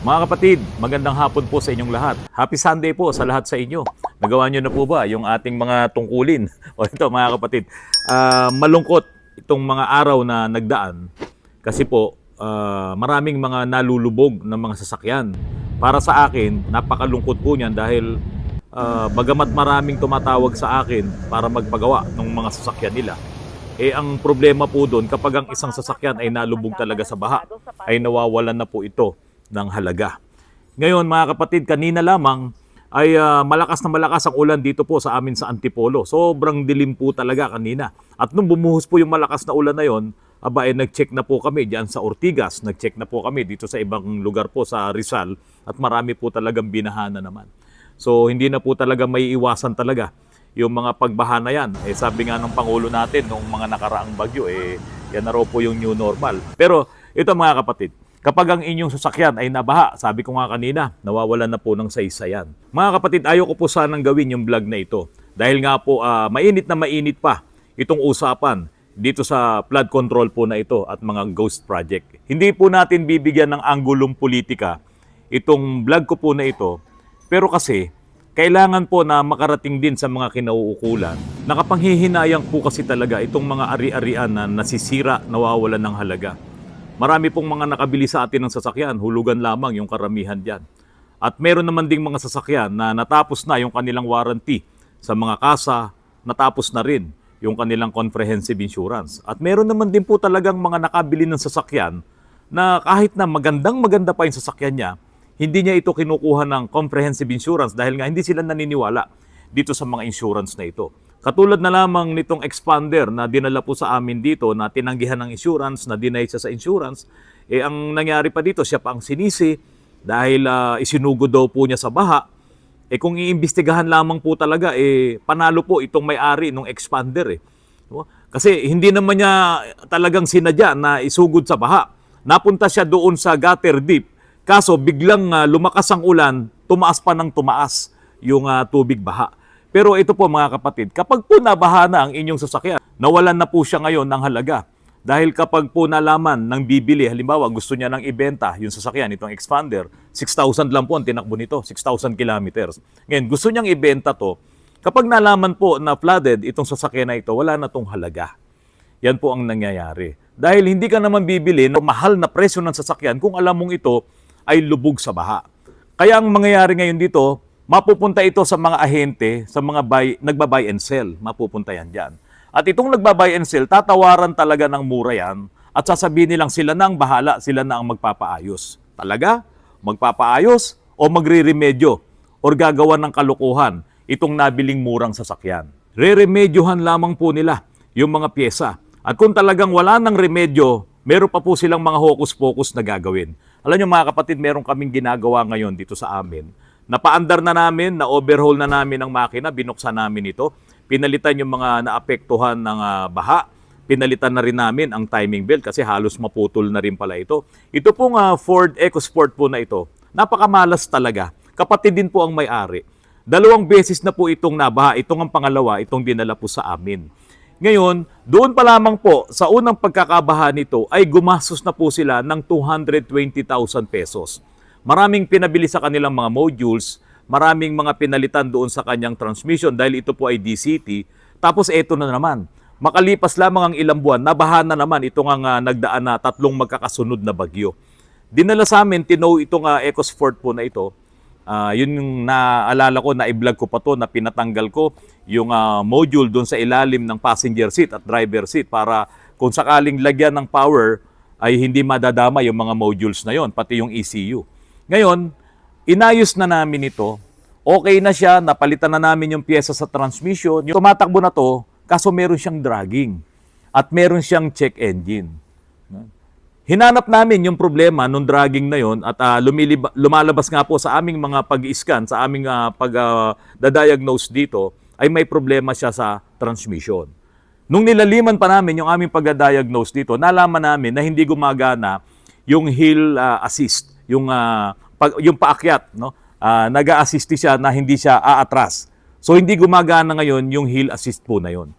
Mga kapatid, magandang hapon po sa inyong lahat. Happy Sunday po sa lahat sa inyo. Nagawa nyo na po ba yung ating mga tungkulin? O ito mga kapatid, malungkot itong mga araw na nagdaan kasi po maraming mga nalulubog ng mga sasakyan. Para sa akin, napakalungkot po niyan dahil bagamat maraming tumatawag sa akin para magpagawa ng mga sasakyan nila, ang problema po doon kapag ang isang sasakyan ay nalubog talaga sa baha, ay nawawalan na po ito ng halaga. Ngayon mga kapatid, kanina lamang ay malakas na malakas ang ulan dito po sa amin sa Antipolo. Sobrang dilim po talaga kanina. At nung bumuhos po yung malakas na ulan na yon, nag-check na po kami diyan sa Ortigas, nag-check na po kami dito sa ibang lugar po sa Rizal at marami po talagang binahana naman. So hindi na po talaga may iwasan talaga yung mga pagbaha na yan. Sabi nga ng Pangulo natin nung mga nakaraang bagyo, yan na raw po yung new normal. Pero ito mga kapatid, kapag ang inyong sasakyan ay nabaha, sabi ko nga kanina, nawawalan na po ng saysayan. Mga kapatid, ayaw ko po sanang gawin yung vlog na ito. Dahil nga po, mainit na mainit pa itong usapan dito sa flood control po na ito at mga ghost project. Hindi po natin bibigyan ng anggulong politika itong vlog ko po na ito. Pero kasi, kailangan po na makarating din sa mga kinauukulan. Nakapanghihinayang po kasi talaga itong mga ari-arian na nasisira, nawawalan ng halaga. Marami pong mga nakabili sa atin ng sasakyan, hulugan lamang yung karamihan dyan. At meron naman ding mga sasakyan na natapos na yung kanilang warranty sa mga kasa, natapos na rin yung kanilang comprehensive insurance. At meron naman din po talagang mga nakabili ng sasakyan na kahit na maganda pa yung sasakyan niya, hindi niya ito kinukuha ng comprehensive insurance dahil nga hindi sila naniniwala dito sa mga insurance na ito. Katulad na lamang nitong expander na dinala po sa amin dito na tinanggihan ng insurance, na deny siya sa insurance, ang nangyari pa dito, siya pa ang sinisi dahil isinugo daw po niya sa baha. Kung iimbestigahan lamang po talaga, panalo po itong may-ari ng expander. Kasi hindi naman niya talagang sinadya na isugod sa baha. Napunta siya doon sa gutter deep, kaso biglang lumakas ang ulan, tumaas pa ng tumaas yung tubig baha. Pero ito po mga kapatid, kapag po nabaha na ang inyong sasakyan, nawalan na po siya ngayon ng halaga. Dahil kapag po nalaman ng bibili, halimbawa gusto niya nang ibenta yung sasakyan, itong expander, 6,000 lang po ang tinakbo nito, 6,000 kilometers. Ngayon, gusto niyang ibenta to, kapag nalaman po na flooded itong sasakyan na ito, wala na tong halaga. Yan po ang nangyayari. Dahil hindi ka naman bibili ng mahal na presyo ng sasakyan kung alam mong ito ay lubog sa baha. Kaya ang mangyayari ngayon dito, mapupunta ito sa mga ahente, sa mga nagba-buy and sell. Mapupunta yan dyan. At itong nagba-buy and sell, tatawaran talaga ng mura yan at sasabihin nilang sila na ang bahala, sila na ang magpapaayos. Talaga? Magpapaayos o magre-remedyo o gagawa ng kalukuhan itong nabiling murang sasakyan. Re-remedyohan lamang po nila yung mga pyesa. At kung talagang wala ng remedyo, meron pa po silang mga hokus-pokus na gagawin. Alam niyo mga kapatid, meron kaming ginagawa ngayon dito sa amin. Napaandar na namin, na-overhaul na namin ang makina, binuksan namin ito. Pinalitan yung mga naapektuhan ng baha. Pinalitan na rin namin ang timing belt kasi halos maputol na rin pala ito. Ito pong Ford EcoSport po na ito, napakamalas talaga. Kapatid din po ang may-ari. 2 beses na po itong nabaha. Itong ang pangalawa, itong dinala po sa amin. Ngayon, doon pa lamang po, sa unang pagkakabaha nito, ay gumastos na po sila ng 220,000 pesos. Maraming pinabili sa kanilang mga modules, maraming mga pinalitan doon sa kanyang transmission dahil ito po ay DCT. Tapos eto na naman, makalipas lamang ang ilang buwan, nabaha na naman itong ang nagdaan na 3 magkakasunod na bagyo. Dinala sa amin, tinow itong EcoSport po na ito. Yun yung naalala ko, na-i-vlog ko pa to, na pinatanggal ko yung module doon sa ilalim ng passenger seat at driver seat para kung sakaling lagyan ng power ay hindi madadama yung mga modules na yon, pati yung ECU. Ngayon, inayos na namin ito. Okay na siya, napalitan na namin yung pyesa sa transmission. Yung tumatakbo na to, kaso meron siyang dragging at meron siyang check engine. Hinanap namin yung problema nung dragging na yon at lumalabas nga po sa aming mga pag-i-scan, sa aming pag-diagnose dito, ay may problema siya sa transmission. Nung nilaliman pa namin yung aming pag-diagnose dito, nalaman namin na hindi gumagana yung hill assist, yung paakyat, no? Nag-a-assist siya na hindi siya aatras. So hindi gumagana ngayon yung hill assist po na yon.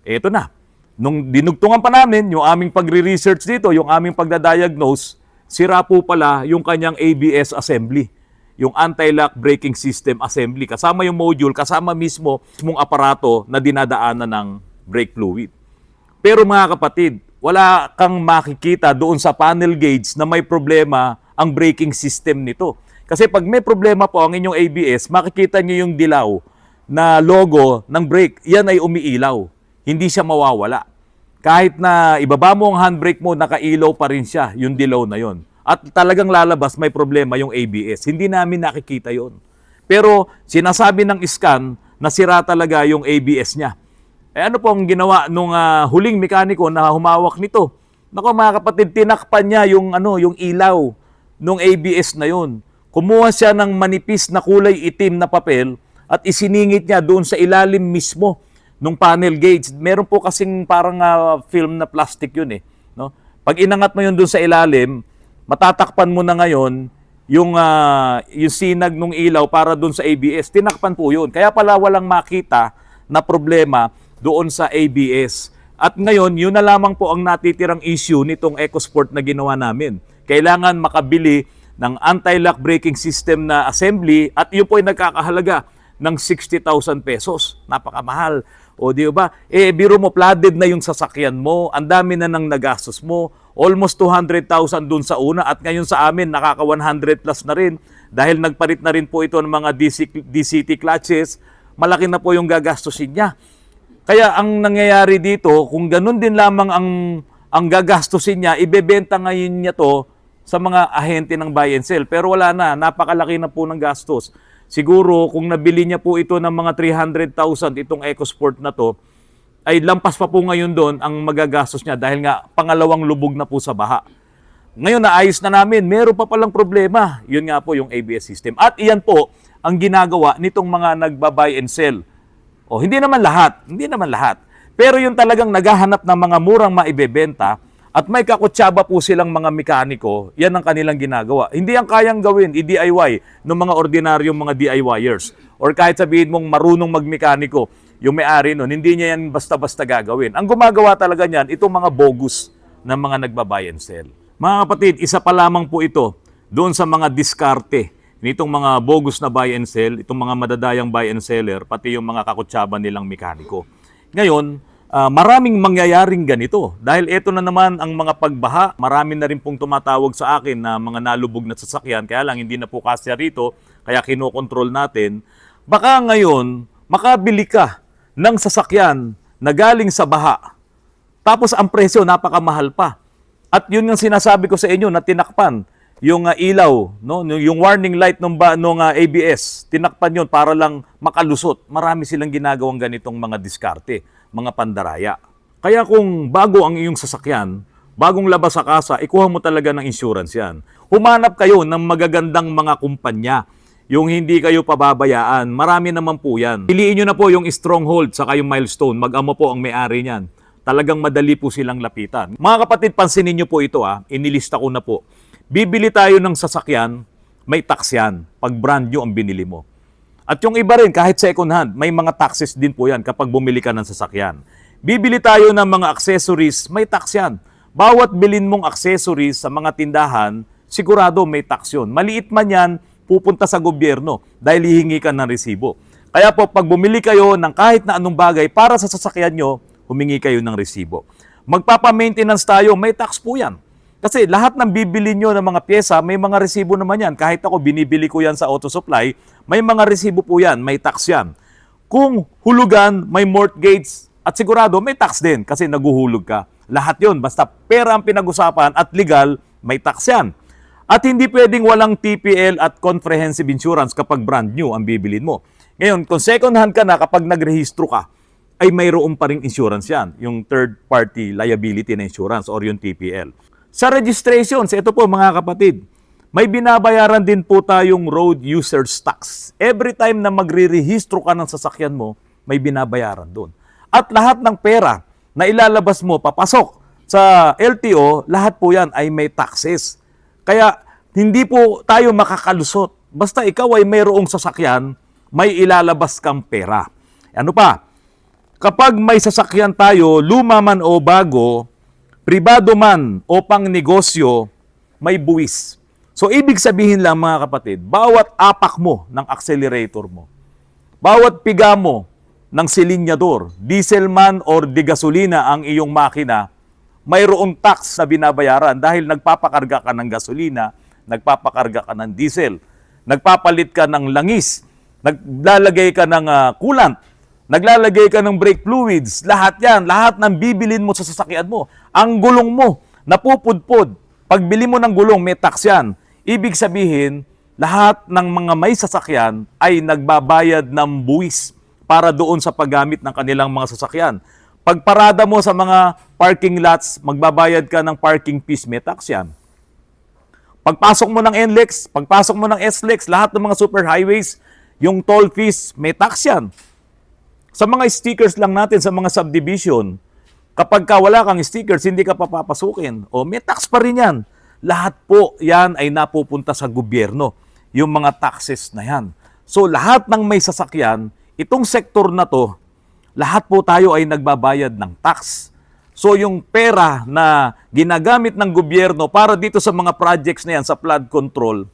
Eto na. Nung dinugtungan pa namin yung aming pagre-research dito, yung aming pagda-diagnose, sira po pala yung kanyang ABS assembly, yung anti-lock braking system assembly. Kasama yung module, kasama mismo mong aparato na dinadaanan ng brake fluid. Pero mga kapatid, wala kang makikita doon sa panel gauge na may problema ang braking system nito. Kasi pag may problema po ang inyong ABS, makikita niyo yung dilaw na logo ng brake. Yan ay umiilaw. Hindi siya mawawala. Kahit na ibaba mo ang handbrake mo, nakailaw pa rin siya, yung dilaw na yon. At talagang lalabas, may problema yung ABS. Hindi namin nakikita yon. Pero sinasabi ng scan na sira talaga yung ABS niya. Ano po ang ginawa nung huling mekaniko na humawak nito? Nako mga kapatid, tinakpan niya yung yung ilaw nung ABS na yon. Kumuha siya ng manipis na kulay itim na papel at isiningit niya doon sa ilalim mismo nung panel gauge. Meron po kasing parang film na plastic yun no? Pag inangat mo yun doon sa ilalim, matatakpan mo na ngayon yung sinag ng ilaw para doon sa ABS. Tinakpan po yun. Kaya pala walang makita na problema doon sa ABS. At ngayon, yun na lamang po ang natitirang issue nitong EcoSport na ginawa namin. Kailangan makabili ng anti-lock braking system na assembly at yun po ay nagkakahalaga ng 60,000 pesos. Napakamahal. O di ba? Biro mo, flooded na yung sasakyan mo, ang dami na nang nagastos mo, almost 200,000 dun sa una at ngayon sa amin nakaka 100 plus na rin dahil nagpalit na rin po ito ng mga DCT clutches, malaki na po yung gagastusin niya. Kaya ang nangyayari dito, kung ganun din lamang ang gagastusin niya, ibebenta ngayon niya to sa mga ahente ng buy and sell. Pero wala na, napakalaki na po ng gastos. Siguro kung nabili niya po ito ng mga 300,000 itong EcoSport na to, ay lampas pa po ngayon doon ang magagastos niya dahil nga pangalawang lubog na po sa baha. Ngayon naayos na namin, meron pa palang problema. Yun nga po yung ABS system. At iyan po ang ginagawa nitong mga nagba-buy and sell. O, hindi naman lahat. Pero yung talagang naghahanap ng mga murang maibebenta at may kakutsaba po silang mga mekaniko, yan ang kanilang ginagawa. Hindi ang kayang gawin, i-DIY ng mga ordinaryong mga DIYers. Or kahit sabihin mong marunong magmekaniko, yung may-ari nun, hindi niya yan basta-basta gagawin. Ang gumagawa talaga niyan, itong mga bogus na mga nagba-buy and sell. Mga kapatid, isa pa lamang po ito doon sa mga diskarte nitong mga bogus na buy and sell, itong mga madadayang buy and seller, pati yung mga kakutsaba nilang mekaniko. Ngayon, maraming mangyayaring ganito. Dahil ito na naman ang mga pagbaha, marami na rin pong tumatawag sa akin na mga nalubog na sasakyan, kaya lang hindi na po kasya rito, kaya kinokontrol natin. Baka ngayon, makabili ka ng sasakyan na galing sa baha, tapos ang presyo napakamahal pa. At yun yung sinasabi ko sa inyo na tinakpan. Yung ilaw, no, yung warning light ng ABS, tinakpan yun para lang makalusot. Marami silang ginagawang ganitong mga diskarte, mga pandaraya. Kaya kung bago ang iyong sasakyan, bagong labas sa kasa, ikuha mo talaga ng insurance yan. Humanap kayo ng magagandang mga kumpanya, yung hindi kayo pababayaan. Marami naman po yan. Piliin nyo na po yung Stronghold saka yung Milestone. Mag-ama po ang may-ari niyan. Talagang madali po silang lapitan. Mga kapatid, pansinin nyo po ito inilista ko na po. Bibili tayo ng sasakyan, may tax yan pag brand new ang binili mo. At yung iba rin, kahit second hand, may mga taxes din po yan kapag bumili ka ng sasakyan. Bibili tayo ng mga accessories, may tax yan. Bawat bilin mong accessories sa mga tindahan, sigurado may tax yun. Maliit man yan, pupunta sa gobyerno dahil hihingi ka ng resibo. Kaya po, pag bumili kayo ng kahit na anong bagay para sa sasakyan nyo, humingi kayo ng resibo. Magpapa-maintenance tayo, may tax po yan. Kasi lahat ng bibili nyo ng mga pyesa, may mga resibo naman yan. Kahit ako, binibili ko yan sa auto supply, may mga resibo po yan, may tax yan. Kung hulugan, may mortgage, at sigurado may tax din kasi naguhulog ka. Lahat yon basta pera ang pinag-usapan at legal, may tax yan. At hindi pwedeng walang TPL at comprehensive insurance kapag brand new ang bibilin mo. Ngayon, kung second hand ka na, kapag nagrehistro ka, ay mayroon pa ring insurance yan, yung third party liability na insurance or yung TPL. Sa registrations, ito po mga kapatid, may binabayaran din po tayong road users tax. Every time na magre-rehistro ka ng sasakyan mo, may binabayaran doon. At lahat ng pera na ilalabas mo papasok sa LTO, lahat po yan ay may taxes. Kaya hindi po tayo makakalusot. Basta ikaw ay mayroong sasakyan, may ilalabas kang pera. Ano pa? Kapag may sasakyan tayo, luma man o bago, pribado man o pang negosyo, may buwis. So, ibig sabihin lang mga kapatid, bawat apak mo ng accelerator mo, bawat piga mo ng silinyador, diesel man or di gasolina ang iyong makina, mayroong tax na binabayaran dahil nagpapakarga ka ng gasolina, nagpapakarga ka ng diesel, nagpapalit ka ng langis, naglalagay ka ng coolant, naglalagay ka ng brake fluids, lahat yan, lahat ng bibilin mo sa sasakyan mo. Ang gulong mo, napupudpod. Pagbili mo ng gulong, may tax yan. Ibig sabihin, lahat ng mga may sasakyan ay nagbabayad ng buwis para doon sa paggamit ng kanilang mga sasakyan. Pagparada mo sa mga parking lots, magbabayad ka ng parking fees, may tax yan. Pagpasok mo ng NLEX, pagpasok mo ng SLEX, lahat ng mga superhighways, yung toll fees, may tax yan. Sa mga stickers lang natin sa mga subdivision, kapag ka wala kang stickers, hindi ka papapasukin. O may tax pa rin yan. Lahat po yan ay napupunta sa gobyerno. Yung mga taxes na yan. So lahat ng may sasakyan, itong sektor na to, lahat po tayo ay nagbabayad ng tax. So yung pera na ginagamit ng gobyerno para dito sa mga projects na yan, sa flood control,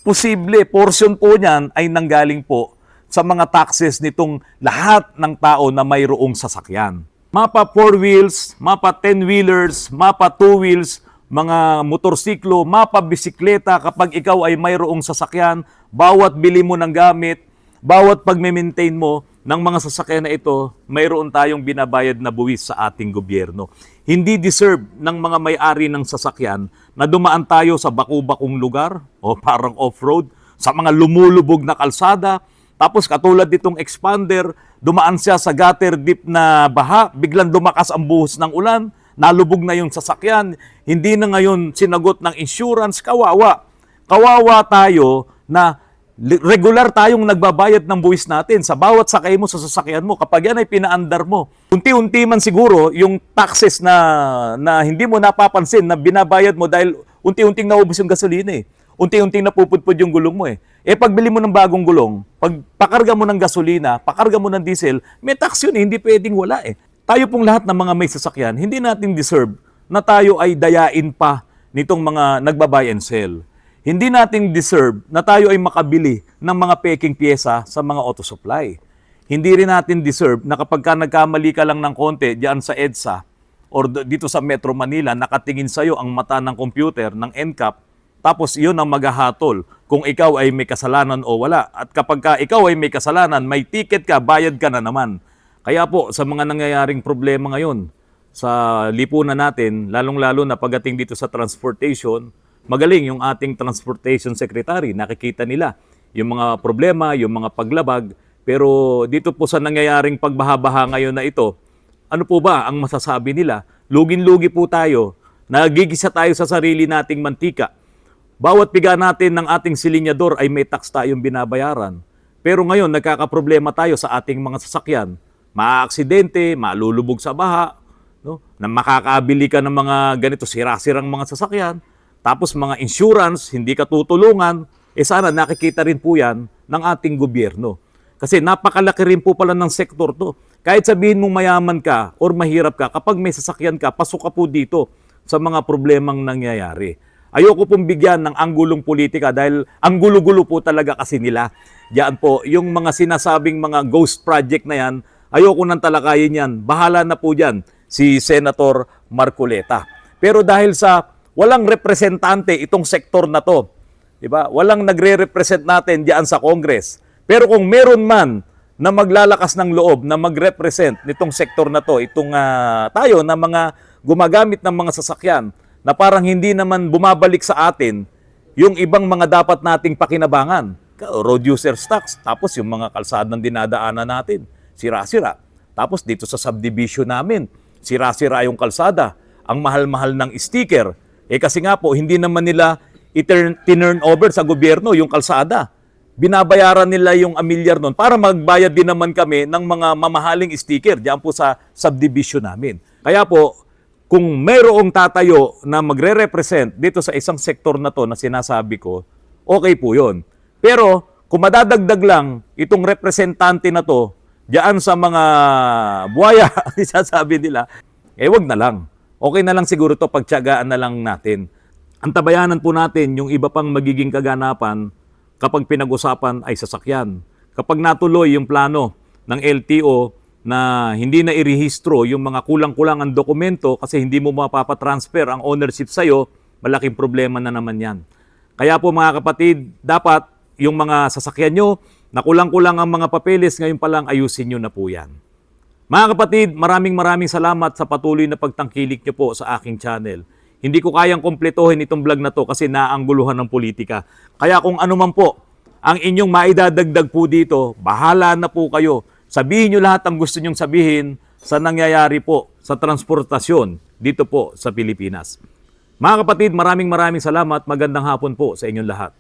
posible, portion po niyan ay nanggaling po sa mga taxes nitong lahat ng tao na mayroong sasakyan. Mapa 4 wheels, mapa 10-wheelers, mapa 2 wheels, mga motorsiklo, mapa bisikleta, kapag ikaw ay mayroong sasakyan, bawat bili mo ng gamit, bawat pag-maintain mo ng mga sasakyan na ito, mayroon tayong binabayad na buwis sa ating gobyerno. Hindi deserve ng mga may-ari ng sasakyan na dumaan tayo sa baku-bakong lugar o parang off-road, sa mga lumulubog na kalsada, tapos katulad ditong expander, dumaan siya sa gutter deep na baha, biglang lumakas ang buhos ng ulan, nalubog na yung sasakyan, hindi na ngayon sinagot ng insurance, kawawa. Kawawa tayo na regular tayong nagbabayad ng buwis natin sa bawat sakay mo sa sasakyan mo. Kapag yan ay pinaandar mo, unti-unti man siguro yung taxes na hindi mo napapansin na binabayad mo dahil unti-unting naubos yung gasolina eh. Unti-unting napupudpud yung gulong mo eh. Pagbili mo ng bagong gulong, pag pakarga mo ng gasolina, pakarga mo ng diesel, may tax yun eh, hindi pwedeng wala eh. Tayo pong lahat ng mga may sasakyan, hindi natin deserve na tayo ay dayain pa nitong mga nagbabuy and sell. Hindi natin deserve na tayo ay makabili ng mga peking pyesa sa mga auto supply. Hindi rin natin deserve na kapag ka nagkamali ka lang ng konti diyan sa EDSA or dito sa Metro Manila, nakatingin sa'yo ang mata ng computer, ng NCAP, tapos iyon ang maghahatol kung ikaw ay may kasalanan o wala. At kapag ka ikaw ay may kasalanan, may ticket ka, bayad ka na naman. Kaya po, sa mga nangyayaring problema ngayon sa lipunan natin, lalong-lalo na pagdating dito sa transportation, magaling yung ating transportation secretary. Nakikita nila yung mga problema, yung mga paglabag. Pero dito po sa nangyayaring pagbaha-baha ngayon na ito, ano po ba ang masasabi nila? Lugin-lugi po tayo, nagigisa tayo sa sarili nating mantika. Bawat piga natin ng ating silinyador ay may tax tayong binabayaran. Pero ngayon, nagkakaproblema tayo sa ating mga sasakyan. Maaaksidente, malulubog sa baha, no? Na makakabili ka ng mga ganito sira-sirang mga sasakyan, tapos mga insurance, hindi ka tutulungan, sana nakikita rin po yan ng ating gobyerno. Kasi napakalaki rin po pala ng sektor to. Kahit sabihin mong mayaman ka or mahirap ka, kapag may sasakyan ka, pasok ka po dito sa mga problemang nangyayari. Ayoko pong bigyan ng anggulong politika dahil ang gulo-gulo po talaga kasi nila. Diyan po, yung mga sinasabing mga ghost project na yan, ayoko nang talakayin yan. Bahala na po dyan si Senator Marcoleta. Pero dahil sa walang representante itong sektor na to, diba? Walang nagre-represent natin diyan sa Congress. Pero kung meron man na maglalakas ng loob na mag-represent nitong sektor na to, itong tayo na mga gumagamit ng mga sasakyan, na parang hindi naman bumabalik sa atin yung ibang mga dapat nating pakinabangan. Road user tax, tapos yung mga kalsadang dinadaanan natin, sira-sira. Tapos dito sa subdivision namin, sira-sira yung kalsada. Ang mahal-mahal ng sticker. Kasi nga po, hindi naman nila i-turn over sa gobyerno yung kalsada. Binabayaran nila yung amilyar nun para magbayad din naman kami ng mga mamahaling sticker diyan po sa subdivision namin. Kaya po, kung mayroong tatayo na magre-represent dito sa isang sektor na to na sinasabi ko, okay po yun. Pero kung madadagdag lang itong representante na to diyan sa mga buhaya, sasabi nila, wag na lang. Okay na lang siguro to, pagtiyagaan na lang natin. Antabayanan po natin yung iba pang magiging kaganapan kapag pinag-usapan ay sasakyan. Kapag natuloy yung plano ng LTO na hindi na irehistro yung mga kulang-kulang ang dokumento kasi hindi mo mapapatransfer ang ownership sa'yo, malaking problema na naman yan. Kaya po mga kapatid, dapat yung mga sasakyan nyo na kulang-kulang ang mga papeles, ngayon pa lang ayusin nyo na po yan. Mga kapatid, maraming salamat sa patuloy na pagtangkilik nyo po sa aking channel. Hindi ko kayang kumpletuhin itong vlog na to kasi naangguluhan ng politika. Kaya kung ano man po ang inyong maidadagdag po dito, bahala na po kayo. Sabihin nyo lahat ang gusto nyong sabihin sa nangyayari po sa transportasyon dito po sa Pilipinas. Mga kapatid, maraming salamat. Magandang hapon po sa inyong lahat.